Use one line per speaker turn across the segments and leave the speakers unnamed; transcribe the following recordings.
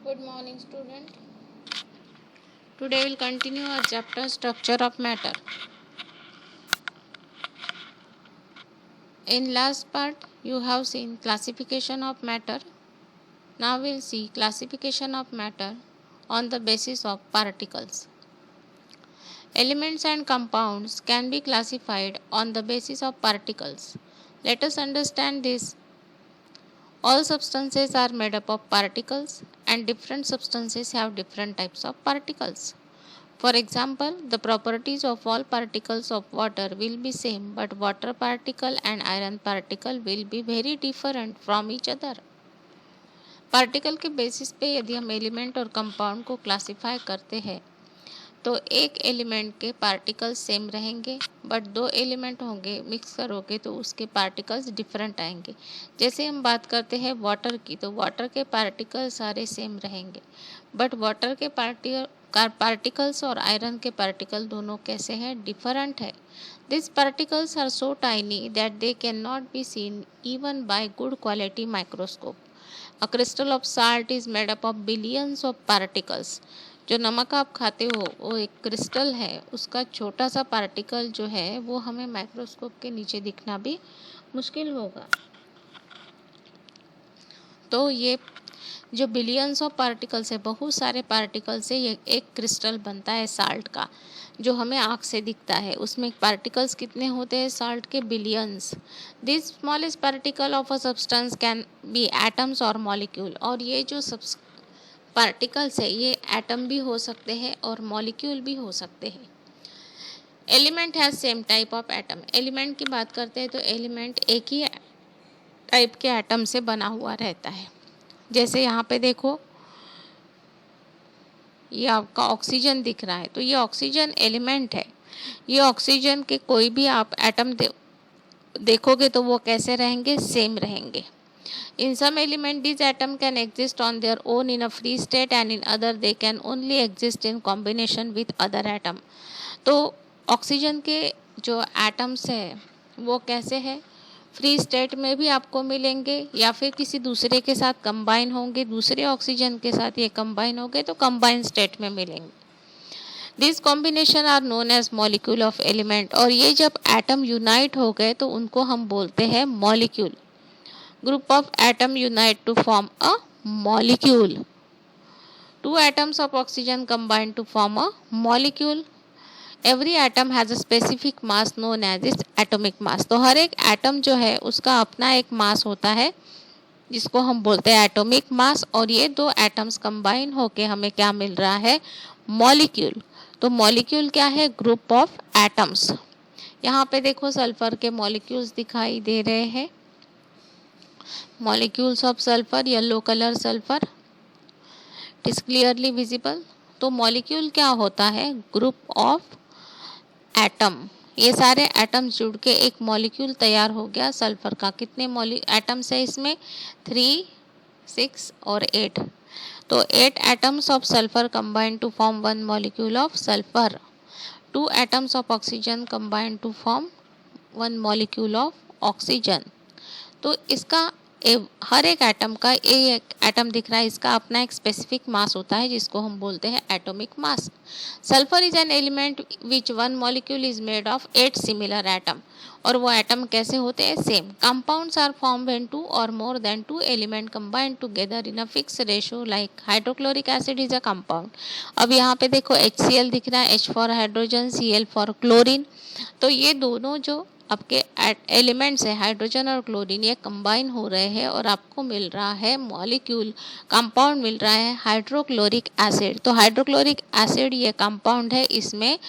Good morning, student. Today we'll continue our chapter Structure of Matter. In last part, you have seen classification of matter. Now we'll see classification of matter on the basis of particles. Elements and compounds can be classified on the basis of particles. Let us understand this. All substances are made up of particles, and different substances have different types of particles. For example, the properties of all particles of water will be same, but water particle and iron particle will be very different from each other. Particle के basis पे यदि हम element और compound को classify करते हैं तो एक एलिमेंट के पार्टिकल्स सेम रहेंगे, बट दो एलिमेंट होंगे मिक्स करोगे तो उसके पार्टिकल्स डिफरेंट आएंगे. जैसे हम बात करते हैं वाटर की, तो वाटर के पार्टिकल्स सारे सेम रहेंगे, बट वाटर के पार्टिकल्स और आयरन के पार्टिकल दोनों कैसे हैं, डिफरेंट है. This particles are so tiny that they can not be seen even by good quality microscope. A crystal of salt is made up of billions of particles. जो नमक आप खाते हो वो एक क्रिस्टल है, उसका छोटा सा पार्टिकल जो है वो हमें माइक्रोस्कोप के नीचे दिखना भी मुश्किल होगा. तो ये जो बिलियंस ऑफ पार्टिकल्स है, बहुत सारे पार्टिकल से ये एक क्रिस्टल बनता है साल्ट का, जो हमें आँख से दिखता है. उसमें पार्टिकल्स कितने होते हैं साल्ट के, billions. This smallest particle of a substance can be atoms और मॉलिक्यूल. और ये जो पार्टिकल्स है ये एटम भी हो सकते हैं और मॉलिक्यूल भी हो सकते हैं. Element has same type of atom. Element की बात करते हैं तो एलिमेंट एक ही टाइप के एटम से बना हुआ रहता है. जैसे यहाँ पे देखो, ये आपका ऑक्सीजन दिख रहा है, तो ये ऑक्सीजन एलिमेंट है. ये ऑक्सीजन के कोई भी आप एटम देखोगे तो वो कैसे रहेंगे, सेम रहेंगे. In some element, these atoms can exist on their own in a free state, and in other they can only exist in combination with other atom. तो ऑक्सीजन के जो एटम्स है वो कैसे है, फ्री स्टेट में भी आपको मिलेंगे या फिर किसी दूसरे के साथ कंबाइन होंगे, दूसरे ऑक्सीजन के साथ ये कंबाइन होंगे तो कंबाइन स्टेट में मिलेंगे. This combination are known as molecule of element. और ये जब एटम यूनाइट हो गए तो उनको हम बोलते हैं molecule. Group of atom unite to form a molecule. Two atoms of oxygen combine to form a molecule. Every atom has a specific mass known as its atomic mass. तो हर एक atom जो है उसका अपना एक मास होता है जिसको हम बोलते हैं एटॉमिक मास. और ये दो एटम्स कंबाइन होके हमें क्या मिल रहा है, मॉलिक्यूल. तो मॉलिक्यूल क्या है, ग्रुप ऑफ एटम्स. यहाँ पे देखो सल्फर के मॉलिक्यूल्स दिखाई दे रहे हैं. Molecules of sulfur, yellow color sulfur, it is clearly visible. तो मॉलिक्यूल क्या होता है, ग्रुप ऑफ एटम. ये सारे एटम्स जुड़ के एक मॉलिक्यूल तैयार हो गया सल्फर का. कितने एटम्स है इसमें, 3, 6 और 8. तो 8 atoms of sulphur combine to form one molecule of sulphur. 2 atoms of oxygen combine to form one molecule of oxygen. तो इसका हर एक एटम का, एक एटम दिख रहा है, इसका अपना एक स्पेसिफिक मास होता है जिसको हम बोलते हैं atomic mass. Sulphur is an element which one molecule is made of 8 similar atom. और वो एटम कैसे होते हैं, same. Compounds are form when 2 और more than 2 element combine together in a fix ratio. Like hydrochloric acid is a compound. अब यहाँ पे देखो HCl दिख रहा है, H for hydrogen, Cl for chlorine. तो ये दोनों जो आपके एलिमेंट्स है, हाइड्रोजन और क्लोरीन, ये कंबाइन हो रहे हैं और आपको मिल रहा है मॉलिक्यूल, कंपाउंड मिल रहा है हाइड्रोक्लोरिक एसिड. तो हाइड्रोक्लोरिक एसिड ये कंपाउंड है, इसमें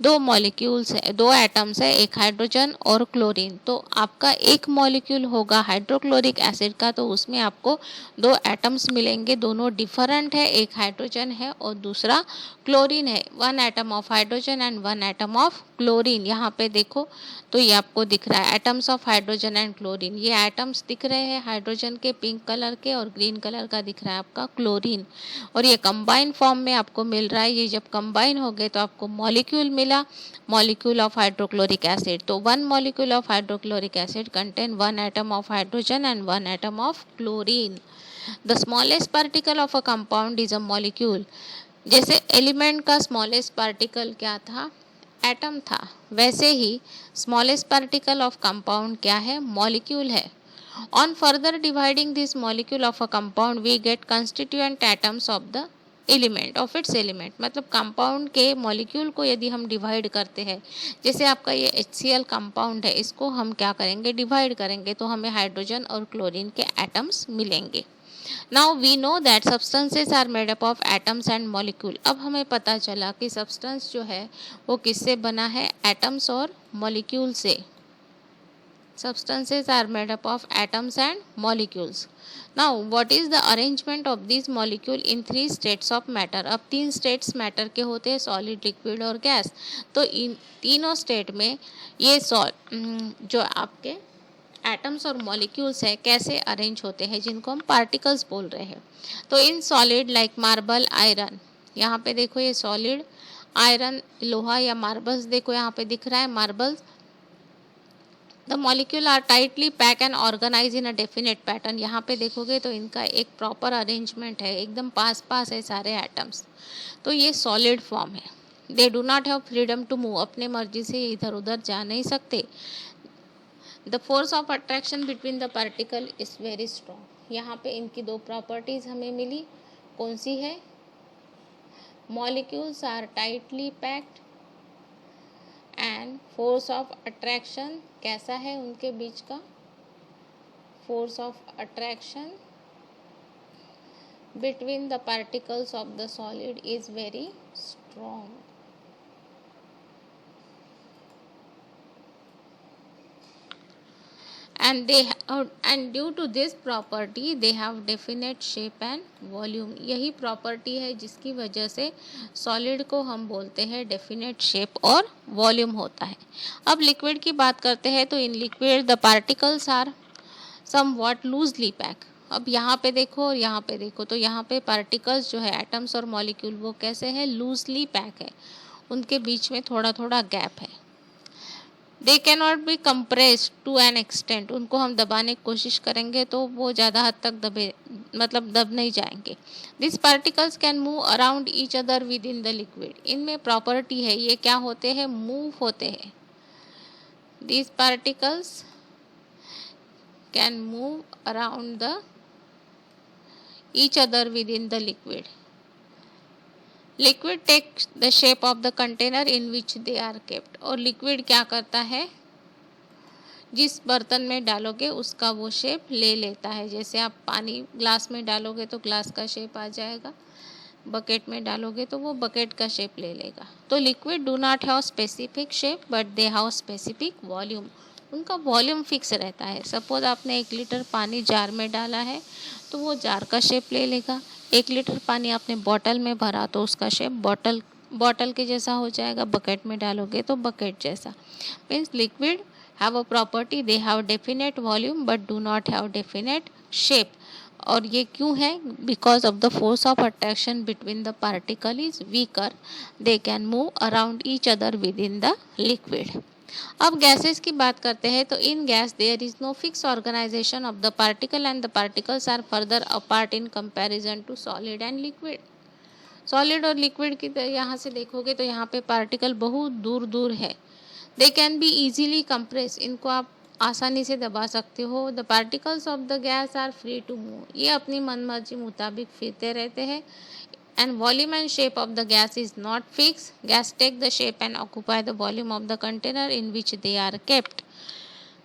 2 मॉलिक्यूल्स है, 2 एटम्स है, एक हाइड्रोजन और क्लोरीन. तो आपका एक मॉलिक्यूल होगा हाइड्रोक्लोरिक एसिड का, तो उसमें आपको 2 एटम्स मिलेंगे, दोनों डिफरेंट है. एक हाइड्रोजन है और दूसरा क्लोरीन है. 1 atom of hydrogen and 1 atom of chlorine. यहाँ पे देखो तो ये आपको दिख रहा है atoms of hydrogen and chlorine. ये एटम्स दिख रहे हैं हाइड्रोजन के पिंक कलर के, और ग्रीन कलर का दिख रहा है आपका क्लोरीन. और ये कंबाइन फॉर्म में आपको मिल रहा है. ये जब कंबाइन हो गए तो आपको मॉलिक्यूल मिला, मॉलिक्यूल ऑफ हाइड्रोक्लोरिक एसिड. तो 1 molecule of hydrochloric acid contain 1 atom of hydrogen and 1 atom of chlorine. The smallest particle of a compound is a molecule. जैसे एलिमेंट का स्मॉलेस्ट पार्टिकल क्या था, एटम था, वैसे ही स्मॉलेस्ट पार्टिकल ऑफ कंपाउंड क्या है, molecule है। On further dividing this molecule of a compound, we get constituent atoms of the element of its element. मतलब कंपाउंड के मॉलिक्यूल को यदि हम डिवाइड करते हैं, जैसे आपका ये HCl कंपाउंड है, इसको हम क्या करेंगे, डिवाइड करेंगे, तो हमें हाइड्रोजन और क्लोरीन के एटम्स मिलेंगे। Now we know that substances are made up of atoms and molecule. अब हमें पता चला कि सब्सटेंस जो है वो किससे बना है, एटम्स और मॉलिक्यूल से। Substances are made up of atoms and molecules. Now, what is the arrangement of these molecule in three states of matter? अब तीन states matter के होते हैं, solid, liquid और gas। तो इन तीनों state में ये जो आपके एटम्स और मॉलिक्यूल्स है कैसे अरेंज होते हैं, जिनको हम पार्टिकल्स बोल रहे हैं। तो in solid like marble, iron, यहाँ पे देखो ये सॉलिड, आयरन लोहा या मार्बल्स, देखो यहाँ पे दिख रहा है marbles. The molecule are tightly pack and organise in a definite pattern. यहाँ पे देखोगे तो इनका एक प्रॉपर अरेंजमेंट है, एकदम पास पास है सारे एटम्स। तो ये सॉलिड फॉर्म है। They do not have freedom to move, अपने मर्जी से इधर उधर जा नहीं सकते। The force of attraction between the particle is very strong. यहाँ पे इनकी दो प्रॉपर्टीज हमें मिली, कौन सी है, molecules are tightly packed and force of attraction कैसा है उनके बीच का, force of attraction between the particles of the solid is very strong. and due to this property they have definite shape and volume। यही property है जिसकी वजह से सॉलिड को हम बोलते हैं डेफिनेट शेप और वॉल्यूम होता है। अब लिक्विड की बात करते हैं, तो in liquid the particles are somewhat loosely pack. अब यहाँ पे देखो और यहाँ पे देखो, तो यहाँ पे पार्टिकल्स जो है एटम्स और मॉलिक्यूल वो कैसे है, लूजली पैक है, उनके बीच में थोड़ा थोड़ा गैप है। They can not be compressed to an extent, उनको हम दबाने की कोशिश करेंगे तो वो ज़्यादा हद तक दब नहीं जाएंगे। This particles can move around each other with in the liquid. इनमें प्रॉपर्टी है, ये क्या होते हैं, मूव होते हैं। This particles can move around the each other within the liquid. Liquid takes the shape of the container in which they are kept। और liquid क्या करता है, जिस बर्तन में डालोगे उसका वो शेप ले लेता है। जैसे आप पानी ग्लास में डालोगे तो ग्लास का शेप आ जाएगा, बकेट में डालोगे तो वो बकेट का शेप ले लेगा। तो liquid do not have specific shape but they have specific volume. उनका वॉल्यूम फिक्स रहता है। सपोज आपने 1 लीटर पानी जार में डाला है तो वो जार का शेप ले लेगा। 1 लीटर पानी आपने बॉटल में भरा तो उसका शेप बॉटल के जैसा हो जाएगा। बकेट में डालोगे तो बकेट जैसा। Means liquid have a property, they have definite volume but do not have definite shape. और ये क्यों है, because of the force of attraction between the particle is weaker, they can move around each other with in the liquid. अब gases की बात करते हैं, तो in gas there is no fix organisation of the particle and the particles are further apart in comparison to solid and liquid. Solid और liquid की यहाँ से देखोगे तो यहाँ पे पार्टिकल बहुत दूर दूर है। They can be easily compress, इनको आप आसानी से दबा सकते हो। The particles of the gas are free to move, ये अपनी मनमर्जी मुताबिक फिरते रहते हैं। And volume and shape of the gas is not fixed. Gas take the shape and occupy the volume of the container in which they are kept.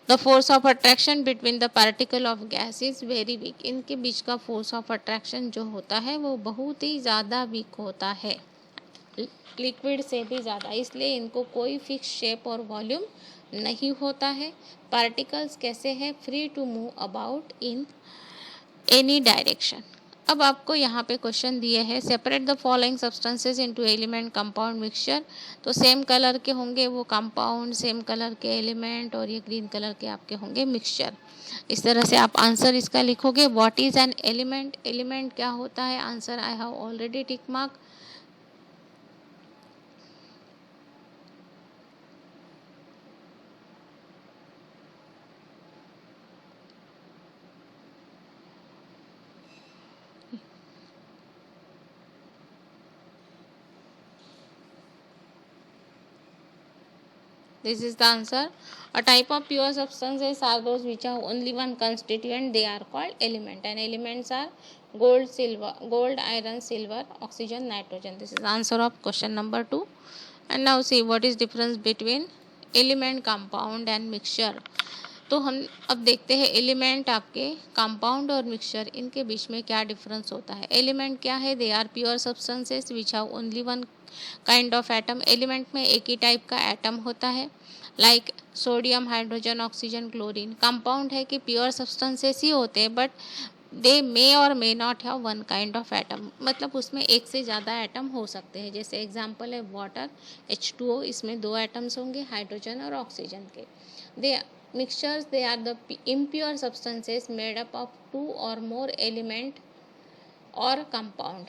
The force of attraction between the particle of gas is very weak। इनके बीच का force of attraction जो होता है वो बहुत ही ज़्यादा weak होता है, लिक्विड से भी ज़्यादा, इसलिए इनको कोई फिक्स शेप और वॉल्यूम नहीं होता है। पार्टिकल्स कैसे हैं, free to move about in any direction. अब आपको यहाँ पे क्वेश्चन दिए हैं, separate the following substances into element compound mixture. तो सेम कलर के होंगे वो कंपाउंड, सेम कलर के एलिमेंट, और ये ग्रीन कलर के आपके होंगे मिक्सचर। इस तरह से आप आंसर इसका लिखोगे। What is an element, element क्या होता है, answer I have already tick mark. This is the answer. A type of pure substances are those which have only one constituent. They are called element, and elements are gold, iron, silver, oxygen, nitrogen. This is the answer of question number 2. And now see what is difference between element, compound and mixture. तो हम अब देखते हैं element आपके compound और mixture इनके बीच में क्या डिफरेंस होता है. एलिमेंट क्या है? They are pure substances which have only one kind of atom. Element में एक ही टाइप का एटम होता है, like sodium, hydrogen, oxygen, chlorine. Compound है कि प्योर सब्सटेंसेस ही होते हैं बट दे मे और may not have one kind of atom, मतलब उसमें एक से ज़्यादा एटम हो सकते हैं. जैसे एग्जांपल है वाटर H2O, इसमें 2 एटम्स होंगे, हाइड्रोजन और ऑक्सीजन के. दे mixtures, they are the impure substances made up of 2 or more element और कंपाउंड.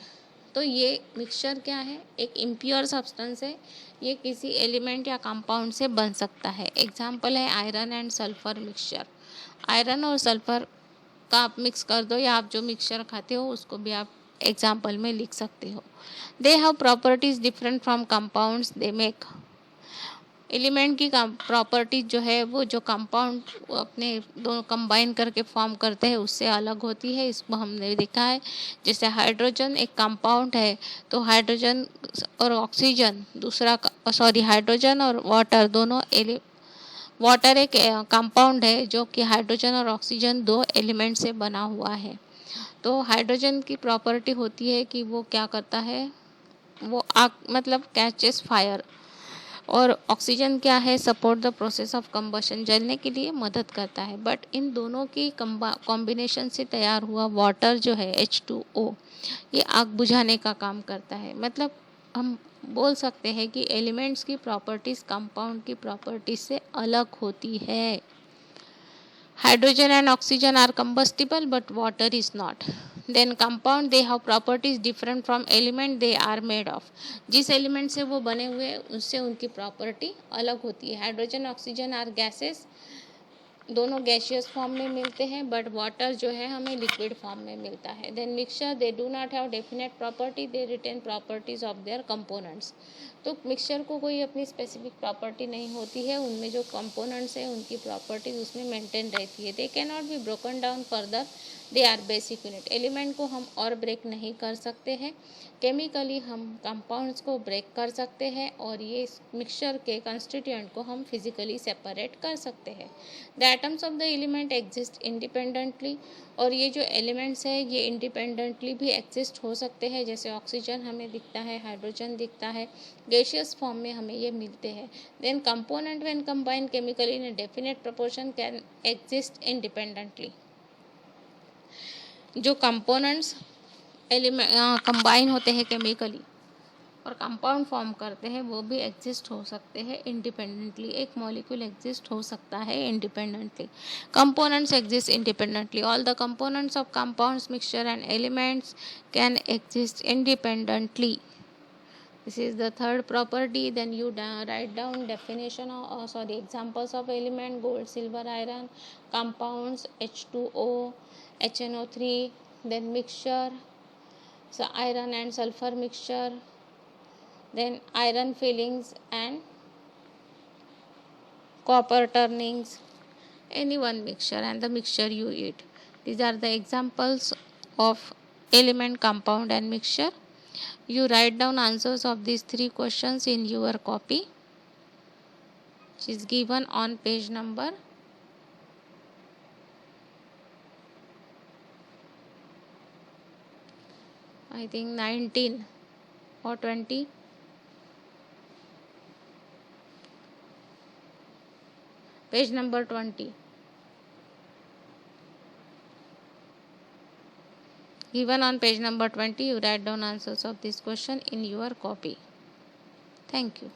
तो ये मिक्सचर क्या है? एक इम्प्योर सब्सटेंस है, ये किसी एलिमेंट या कंपाउंड से बन सकता है. एग्जांपल है iron and sulphur mixture. Iron और सल्फर का आप मिक्स कर दो या आप जो मिक्सचर खाते हो उसको भी आप एग्जांपल में लिख सकते हो. They have properties different from compounds they make. Element की प्रॉपर्टीज जो है वो जो कंपाउंड अपने दोनों कंबाइन करके फॉर्म करते हैं उससे अलग होती है. इसको हमने देखा है. जैसे हाइड्रोजन एक कंपाउंड है, तो हाइड्रोजन और ऑक्सीजन दूसरा, सॉरी हाइड्रोजन और वाटर दोनों वाटर एक कंपाउंड है जो कि हाइड्रोजन और ऑक्सीजन 2 एलिमेंट से बना हुआ है. तो हाइड्रोजन की प्रॉपर्टी होती है कि वो क्या करता है, वो आग मतलब कैचेस फायर. और ऑक्सीजन क्या है? Support the process of combustion, जलने के लिए मदद करता है. बट इन दोनों की कॉम्बिनेशन से तैयार हुआ वाटर जो है H2O, ये आग बुझाने का काम करता है. मतलब हम बोल सकते हैं कि एलिमेंट्स की प्रॉपर्टीज कंपाउंड की प्रॉपर्टीज से अलग होती है. Hydrogen and oxygen are combustible but water is not. Then compound, they have properties different from element they are made of. जिस एलिमेंट से वो बने हुए उससे उनकी प्रॉपर्टी अलग होती है. हाइड्रोजन ऑक्सीजन आर गैसेस, दोनों गैशियस फॉर्म में मिलते हैं बट वाटर जो है हमें लिक्विड फॉर्म में मिलता है. Then mixture, they do not have definite property, they retain properties of their components. तो मिक्सचर को कोई अपनी स्पेसिफिक प्रॉपर्टी नहीं होती है, उनमें जो कंपोनेंट्स हैं उनकी प्रॉपर्टीज उसमें मेंटेन रहती है. They can not be broken down further, they are basic unit. Element को हम और ब्रेक नहीं कर सकते हैं. केमिकली हम कंपाउंड्स को ब्रेक कर सकते हैं और ये मिक्सचर के कंस्टिट्यूएंट को हम फिजिकली सेपरेट कर सकते हैं. The atoms of the element exist independently. और ये जो एलिमेंट्स है ये इंडिपेंडेंटली भी एग्जिस्ट हो सकते हैं. जैसे ऑक्सीजन हमें दिखता है, हाइड्रोजन दिखता है, गैशियस फॉर्म में हमें ये मिलते हैं. Then component when combined chemically in a definite proportion can exist independently. जो कंपोनेंट्स कंबाइन होते हैं केमिकली और कंपाउंड फॉर्म करते हैं वो भी एग्जिस्ट हो सकते हैं इंडिपेंडेंटली. एक मॉलिक्यूल एग्जिस्ट हो सकता है independently. Components exist independently. All the components of compounds, mixture and elements can exist independently. This is the third property. Then you write down definition of examples of element: gold, silver, iron. Compounds: H2O, HNO3. Then mixture, so iron and sulfur mixture. Then iron fillings and copper turnings. Any one mixture and the mixture you eat. These are the examples of element, compound and mixture. You write down answers of these 3 questions in your copy, which is given on page number 19 or 20. Page number 20. Given on page number 20, you write down answers of this question in your copy. Thank you.